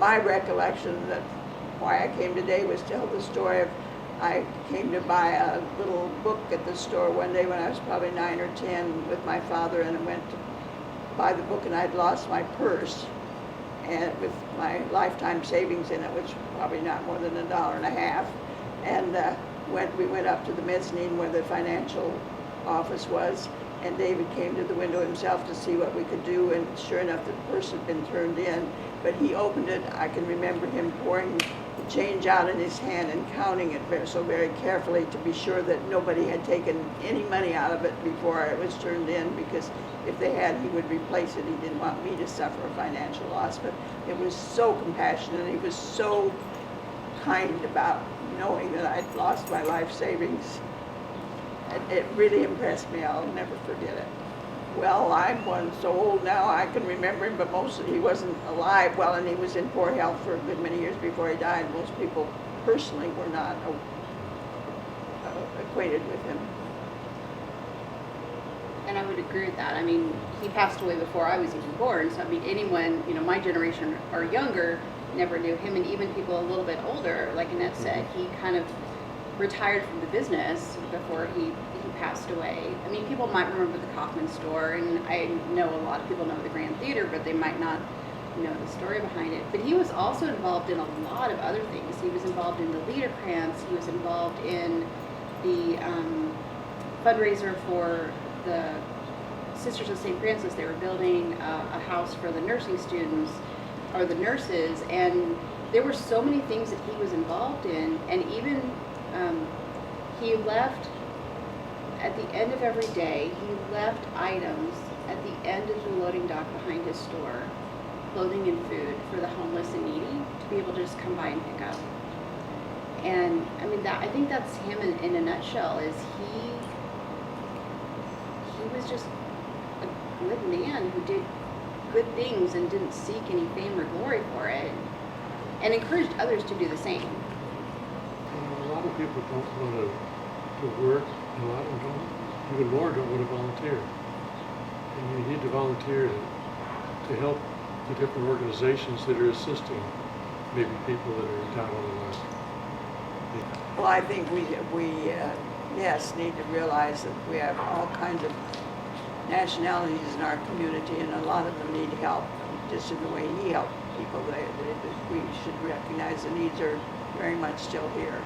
my recollection that why I came today was to tell the story of I came to buy a little book at the store one day when I was probably 9 or 10 with my father, and I went to buy the book and I'd lost my purse and with my lifetime savings in it, which was probably not more than $1.50. And we went up to the mezzanine where the financial office was, and David came to the window himself to see what we could do, and sure enough the purse had been turned in, but he opened it. I can remember him pouring the change out in his hand and counting it very carefully to be sure that nobody had taken any money out of it before it was turned in, because if they had, he would replace it. He didn't want me to suffer a financial loss, but it was so compassionate. He was so kind about knowing that I'd lost my life savings. It really impressed me. I'll never forget it. Well, I'm so old now I can remember him, but he wasn't alive. Well, and he was in poor health for a good many years before he died. Most people personally were not acquainted with him. And I would agree with that. I mean, he passed away before I was even born, so I mean, anyone, my generation or younger never knew him, and even people a little bit older, like Annette said, he kind of retired from the business before he passed away. I mean, people might remember the Kaufmann store, and I know a lot of people know the Grand Theater, but they might not know the story behind it. But he was also involved in a lot of other things. He was involved in the Liederkranz. He was involved in the fundraiser for the Sisters of St. Francis. They were building a house for the nursing students, or the nurses, and there were so many things that he was involved in, and even he left at the end of every day, he left items at the end of the loading dock behind his store, clothing and food for the homeless and needy to be able to just come by and pick up. And I mean, I think that's him in a nutshell. Is he was just a good man who did good things and didn't seek any fame or glory for it, and encouraged others to do the same. A lot of people don't want to work, and a lot of them don't, even more don't want to volunteer. And you need to volunteer to help the different organizations that are assisting maybe people that are down on the line. Well, I think we yes, need to realize that we have all kinds of nationalities in our community, and a lot of them need help, just in the way he helped people. We should recognize the needs are very much still here.